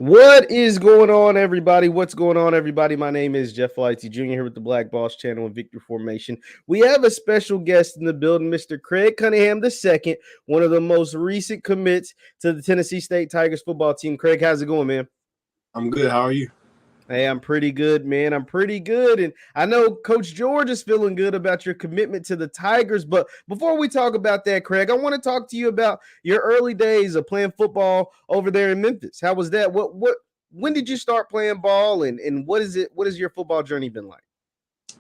What is going on, everybody? What's going on, everybody? My name is JeffLightsyJr. here with the Black Boss Channel and Victory Formation. We have a special guest in the building, Mr. Craig Cunningham II, one of the most recent commits to the Tennessee State Tigers football team. Craig, how's it going, man? I'm good. How are you? Hey, I'm pretty good, man. I'm pretty good. And I know Coach George is feeling good about your commitment to the Tigers. But before we talk about that, Craig, I want to talk to you about your early days of playing football over there in Memphis. How was that? When did you start playing ball and what has your football journey been like?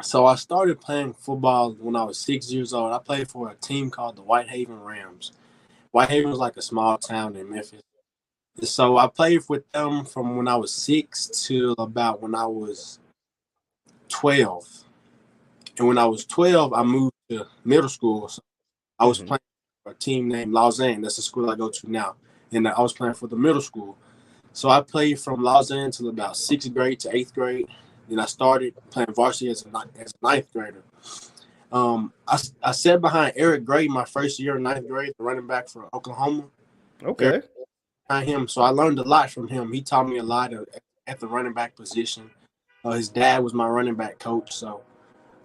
So I started playing football when I was 6 years old. I played for a team called the Whitehaven Rams. Whitehaven was like a small town in Memphis. So I played with them from when I was 6 to about when I was 12. And when I was 12, I moved to middle school. So I was playing for a team named Lausanne. That's the school I go to now. And I was playing for the middle school. So I played from Lausanne until about 6th grade to 8th grade. Then I started playing varsity as a ninth grader. I sat behind Eric Gray my first year in ninth grade, the running back for Oklahoma. Okay. Behind him, so I learned a lot from him. He taught me a lot at the running back position. His dad was my running back coach, so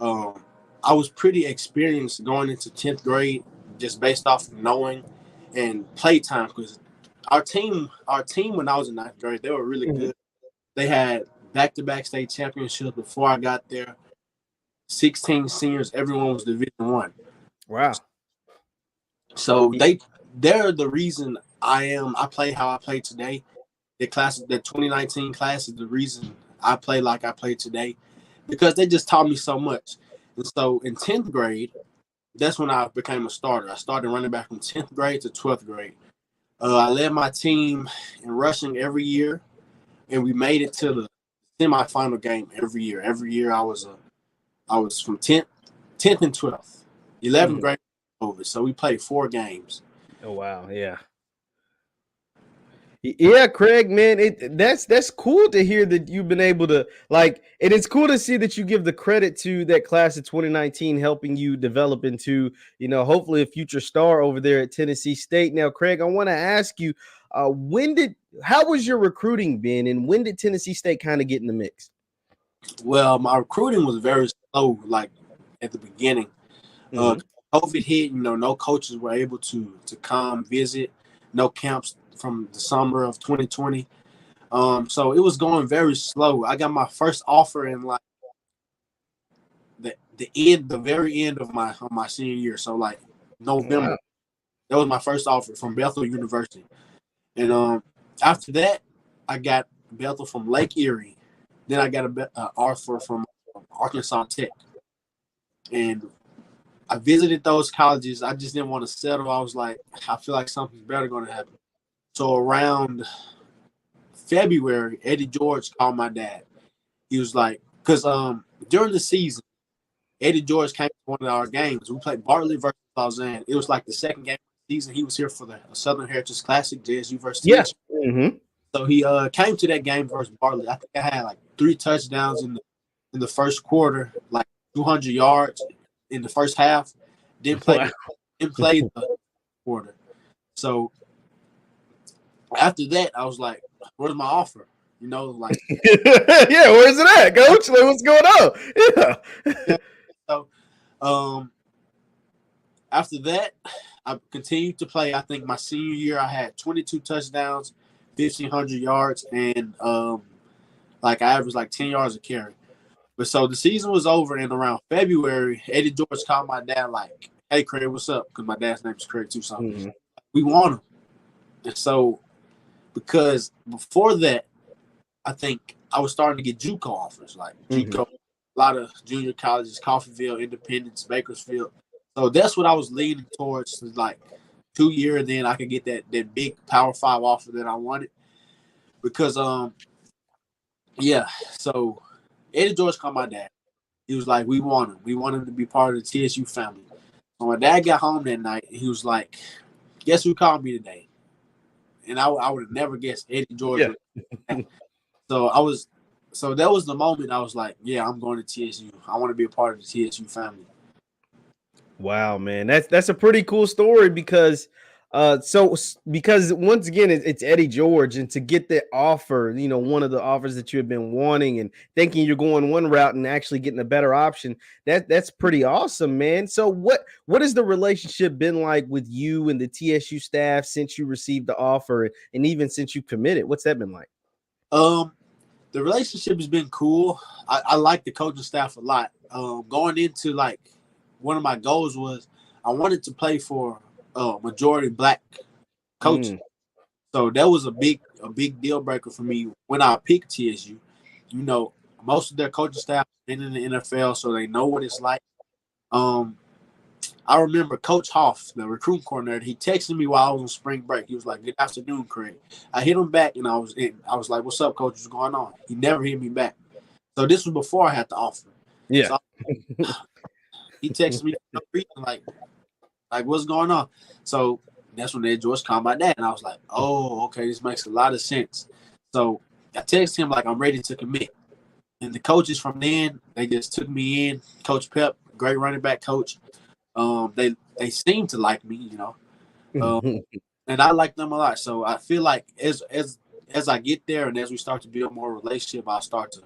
I was pretty experienced going into 10th grade, just based off of knowing and play time. Because our team when I was in ninth grade, they were really good. They had back-to-back state championships before I got there. 16 seniors, everyone was Division I. Wow. So they're the reason I play how I play today. The 2019 class is the reason I play like I play today, because they just taught me so much. And so in 10th grade, that's when I became a starter. I started running back from 10th grade to 12th grade. I led my team in rushing every year, and we made it to the semifinal game every year. Every year I was from 10th and 12th. 11th grade over. So we played 4 games. Oh wow, yeah. Yeah, Craig, man, that's cool to hear that you've been able to and it's cool to see that you give the credit to that class of 2019 helping you develop into, hopefully a future star over there at Tennessee State. Now, Craig, I want to ask you, how was your recruiting been, and when did Tennessee State kind of get in the mix? Well, my recruiting was very slow, like at the beginning. COVID hit, no coaches were able to come visit, no camps from the summer of 2020. So it was going very slow. I got my first offer in like the very end of my senior year. So like November. Wow. That was my first offer from Bethel University. And after that, I got Bethel from Lake Erie. Then I got an offer from Arkansas Tech. And I visited those colleges. I just didn't want to settle. I was like, I feel like something's better going to happen. So around February, Eddie George called my dad. He was like, because during the season, Eddie George came to one of our games. We played Bartlett versus Lausanne. It was like the second game of the season. He was here for the Southern Heritage Classic, JSU versus TSU. So he came to that game versus Bartlett. I think I had like 3 touchdowns in the first quarter, like 200 yards in the first half. Didn't play the quarter. So after that, I was like, where's my offer? Yeah, where's it at, coach? Like, what's going on? Yeah. So after that, I continued to play. I think my senior year, I had 22 touchdowns, 1,500 yards, and I averaged like 10 yards a carry. But so the season was over, and around February, Eddie George called my dad like, hey, Craig, what's up? Because my dad's name is Craig too. So we want him. And so because before that, I think I was starting to get JUCO offers, like JUCO, a lot of junior colleges, Coffeyville, Independence, Bakersfield. So that's what I was leaning towards, like 2 years, then I could get that big Power 5 offer that I wanted. Because, so Eddie George called my dad. He was like, we want him. We want him to be part of the TSU family. So my dad got home that night, he was like, guess who called me today? And I would have never guessed Eddie George. Yeah. So that was the moment I was like, yeah, I'm going to TSU. I want to be a part of the TSU family. Wow, man. That's a pretty cool story because Because once again, it's Eddie George, and to get the offer, one of the offers that you have been wanting and thinking you're going one route and actually getting a better option, that's pretty awesome, man. So what has the relationship been like with you and the TSU staff since you received the offer, and even since you committed? What's that been like? The relationship has been cool. I like the coaching staff a lot. Going into like one of my goals was I wanted to play for majority black coaches. So that was a big deal breaker for me when I picked TSU. Most of their coaching staff been in the NFL, so they know what it's like. I remember Coach Hoff, the recruiting coordinator, he texted me while I was on spring break. He was like, "Good afternoon, Craig." I hit him back, and I was like, "What's up, Coach? What's going on?" He never hit me back. So this was before I had the offer. Yeah. So he texted me for no reason, like what's going on? So that's when Eddie George called my dad, and I was like, "Oh, okay, this makes a lot of sense." So I texted him like I'm ready to commit, and the coaches from then they just took me in. Coach Pep, great running back coach. They seem to like me, and I like them a lot. So I feel like as I get there and as we start to build more relationship, I'll start to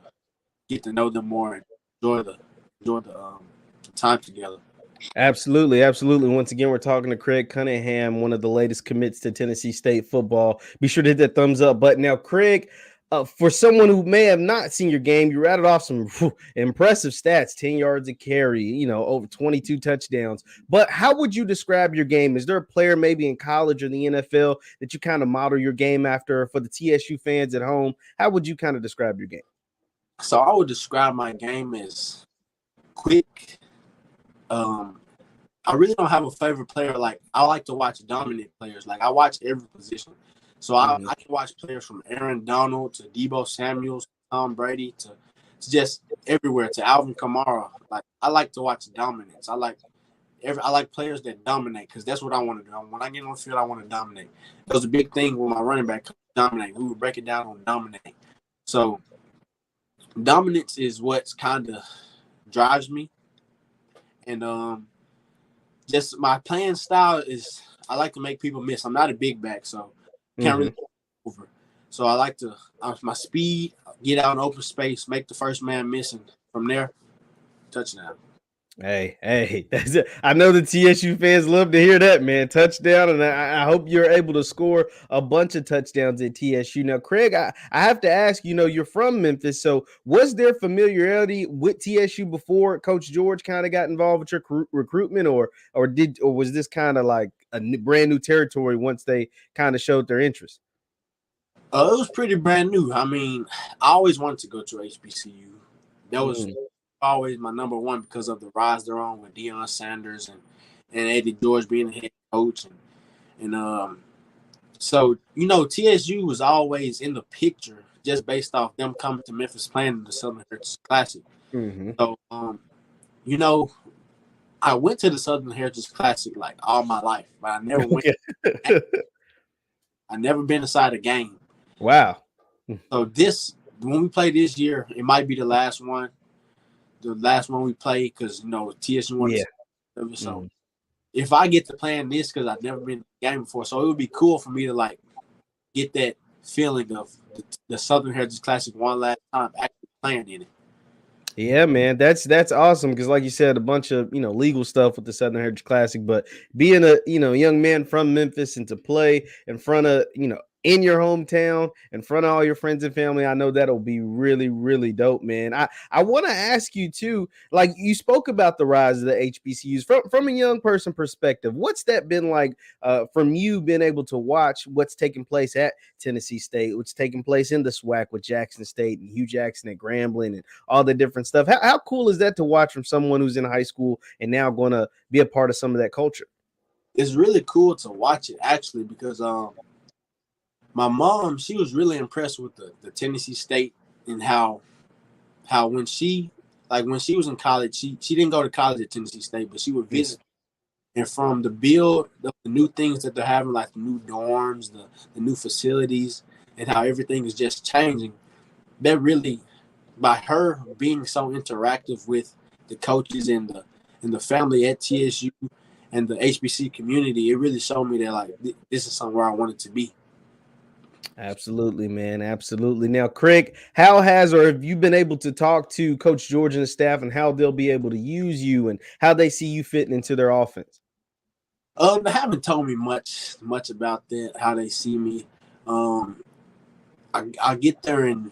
get to know them more and enjoy the time together. Absolutely, absolutely. Once again, we're talking to Craig Cunningham, one of the latest commits to Tennessee State football. Be sure to hit that thumbs up button. Now, Craig, for someone who may have not seen your game, you rattled off some impressive stats: 10 yards a carry, over 22 touchdowns. But how would you describe your game? Is there a player maybe in college or the NFL that you kind of model your game after? For the TSU fans at home, how would you kind of describe your game? So I would describe my game as quick. I really don't have a favorite player. Like I like to watch dominant players. Like I watch every position. So I can watch players from Aaron Donald to Deebo Samuels, Tom Brady to just everywhere to Alvin Kamara. Like I like to watch dominance. I like players that dominate because that's what I want to do. When I get on the field, I want to dominate. That was a big thing with my running back, dominate. We would break it down on dominate. So dominance is what kind of drives me. And just my playing style is I like to make people miss. I'm not a big back, so can't really over. So I like to my speed, get out in open space, make the first man miss, and from there, touchdown. Hey, that's it. I know the TSU fans love to hear that, man. Touchdown, and I hope you're able to score a bunch of touchdowns at TSU. Now, Craig, I have to ask, you're from Memphis, so was there familiarity with TSU before Coach George kind of got involved with your recruitment, or was this kind of like a brand new territory once they kind of showed their interest? It was pretty brand new. I mean, I always wanted to go to HBCU. That was always my number one because of the rise they're on with Deion Sanders and Eddie George being the head coach. So, TSU was always in the picture just based off them coming to Memphis playing in the Southern Heritage Classic. So, I went to the Southern Heritage Classic like all my life, but I never went. I never been inside a game. Wow. So when we play this year, it might be the last one. The last one we play because TSU won. So if I get to play in this, because I've never been in the game before, so it would be cool for me to like get that feeling of the Southern Heritage Classic one last time actually playing in it. Yeah, man, that's awesome because, like you said, a bunch of legal stuff with the Southern Heritage Classic, but being a young man from Memphis and to play in front of in your hometown, in front of all your friends and family, I know that'll be really, really dope, man. I want to ask you too, like you spoke about the rise of the HBCUs from a young person perspective. What's that been like from you being able to watch what's taking place at Tennessee State, what's taking place in the SWAC with Jackson State and Hugh Jackson at Grambling and all the different stuff? How cool is that to watch from someone who's in high school and now going to be a part of some of that culture? It's really cool to watch it actually because my mom, she was really impressed with the Tennessee State and how when she was in college, she didn't go to college at Tennessee State, but she would visit. And from the build, the new things that they're having, like the new dorms, the new facilities, and how everything is just changing, that really, by her being so interactive with the coaches and the family at TSU, and the HBC community, it really showed me that like this is somewhere I wanted to be. Absolutely, man. Absolutely. Now, Craig, how has or have you been able to talk to Coach George and the staff and how they'll be able to use you and how they see you fitting into their offense? They haven't told me much about that, how they see me. Um, I get there and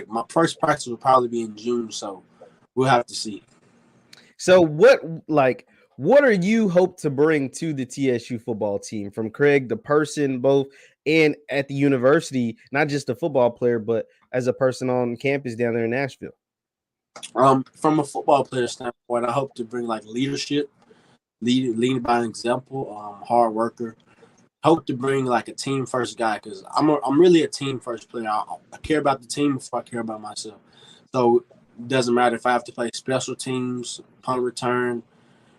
my first practice will probably be in June, so we'll have to see. So what are you hope to bring to the TSU football team from Craig, the person, both and at the university, not just a football player, but as a person on campus down there in Nashville? From a football player standpoint, I hope to bring like leadership, leading by an example, hard worker. Hope to bring like a team first guy because I'm really a team first player. I care about the team before I care about myself. So it doesn't matter if I have to play special teams, punt return,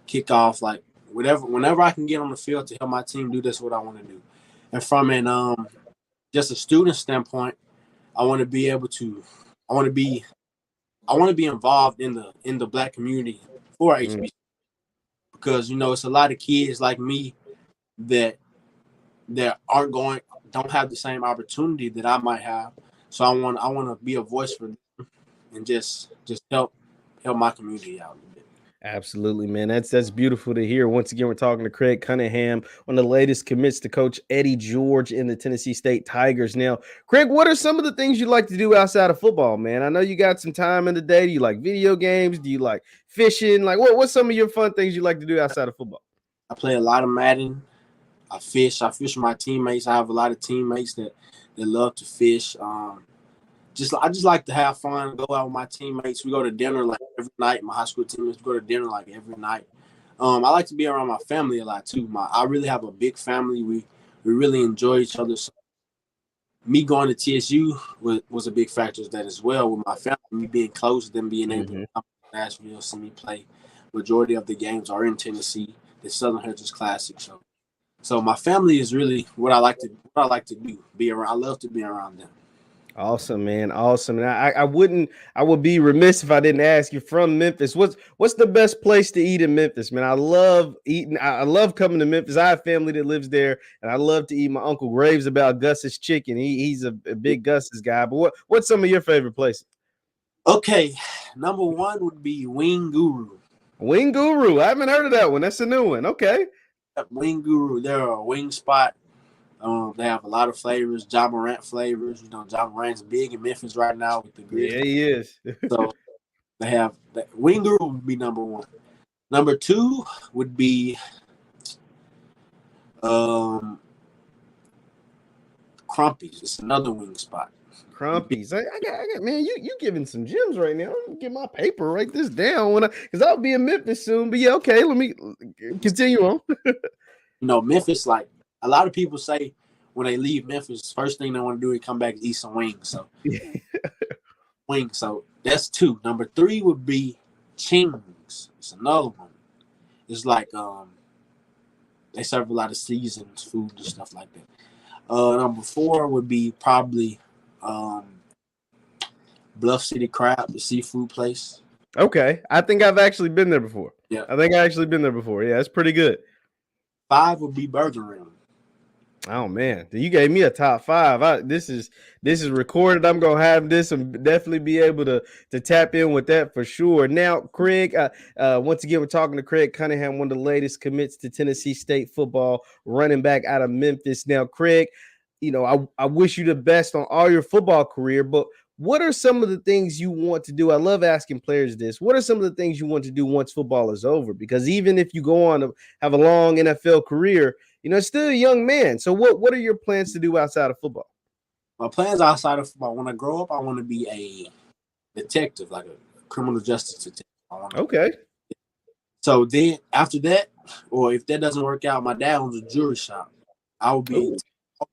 kickoff, like whenever I can get on the field to help my team do this, what I want to do. And from an just a student standpoint, I want to be able to, I want to be, I want to be involved in the Black community for HBC because it's a lot of kids like me that don't have the same opportunity that I might have. So I want to be a voice for them and just help my community out a little bit. Absolutely, man. That's beautiful to hear. Once again, we're talking to Craig Cunningham, one of the latest commits to Coach Eddie George in the Tennessee State Tigers. Now, Craig, what are some of the things you like to do outside of football, man? I know you got some time in the day. Do you like video games? Do you like fishing? Like, what's some of your fun things you like to do outside of football? I play a lot of Madden. I fish. I fish with my teammates. I have a lot of teammates that love to fish. I just like to have fun, go out with my teammates. We go to dinner like every night. My high school teammates go to dinner like every night. I like to be around my family a lot too. I really have a big family. We really enjoy each other. So me going to TSU was a big factor of that as well with my family. Me being close, them being able to come to Nashville, see me play. Majority of the games are in Tennessee. The Southern Heritage Classic. So my family is really what I like to do. Be around. I love to be around them. Awesome, man. Awesome. And I would be remiss if I didn't ask you from Memphis. What's the best place to eat in Memphis, man? I love eating. I love coming to Memphis. I have family that lives there, and I love to eat. My uncle raves about Gus's chicken. He's a big Gus's guy. But what's some of your favorite places? Okay, number one would be Wing Guru. Wing Guru. I haven't heard of that one. That's a new one. Okay. Wing Guru. They're a wing spot. They have a lot of flavors, John Morant flavors. John Morant's big in Memphis right now with the Grizzlies. Yeah, he is. So they have Wing Guru would be number one. Number two would be Crumpy's. It's another wing spot. Crumpy's. I got man, you giving some gems right now. I'm gonna get my paper, write this down because I'll be in Memphis soon. But yeah, okay, let me continue on. Memphis, like a lot of people say when they leave Memphis, first thing they want to do is come back and eat some wings. So wings. So that's two. Number three would be Ching's. It's another one. It's like they serve a lot of seasoned food and stuff like that. Number four would be probably Bluff City Crab, the seafood place. Okay. I think I've actually been there before. Yeah. I think I actually been there before. Yeah, it's pretty good. Five would be Burger Room. Oh man, you gave me a top five. This is recorded. I'm gonna have this and definitely be able to tap in with that for sure. Now, Craig, once again, we're talking to Craig Cunningham, one of the latest commits to Tennessee State football, running back out of Memphis. Now, Craig, I wish you the best on all your football career, but what are some of the things you want to do? I love asking players this. What are some of the things you want to do once football is over? Because even if you go on to have a long NFL career, it's still a young man. So what are your plans to do outside of football? My plans outside of football, when I grow up, I want to be a detective, like a criminal justice detective. Okay. So then after that, or if that doesn't work out, my dad owns a jewelry shop. I'll be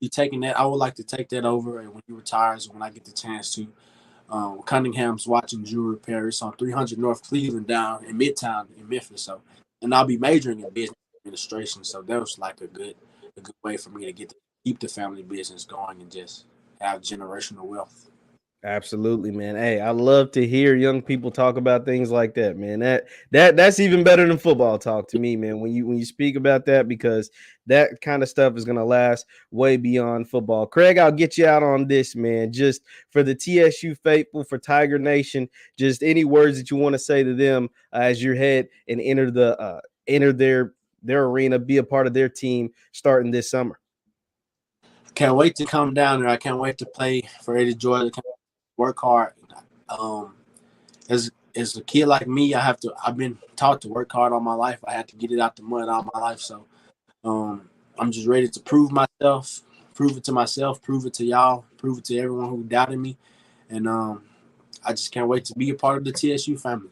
taking that. I would like to take that over, and when he retires, when I get the chance to. Cunningham's watching jewelry repair. It's on 300 North Cleveland down in Midtown in Memphis. So, and I'll be majoring in business administration. So that was like a good way for me to keep the family business going and just have generational wealth. Absolutely, man. Hey, I love to hear young people talk about things like that, man. That's even better than football talk to me, man. When you speak about that, because that kind of stuff is gonna last way beyond football. Craig, I'll get you out on this, man. Just for the TSU faithful, for Tiger Nation, just any words that you want to say to them as you head and enter their arena, be a part of their team starting this summer. Can't wait to come down there. I can't wait to play for Eddie George. Work hard. As a kid like me, I've been taught to work hard all my life. I had to get it out the mud all my life. So I'm just ready to prove myself, prove it to myself, prove it to y'all, prove it to everyone who doubted me. And I just can't wait to be a part of the TSU family.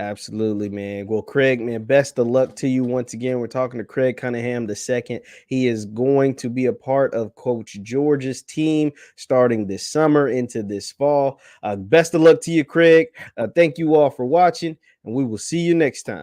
Absolutely, man. Well, Craig, man, best of luck to you once again. We're talking to Craig Cunningham II. He is going to be a part of Coach George's team starting this summer into this fall. Best of luck to you, Craig. Thank you all for watching, and we will see you next time.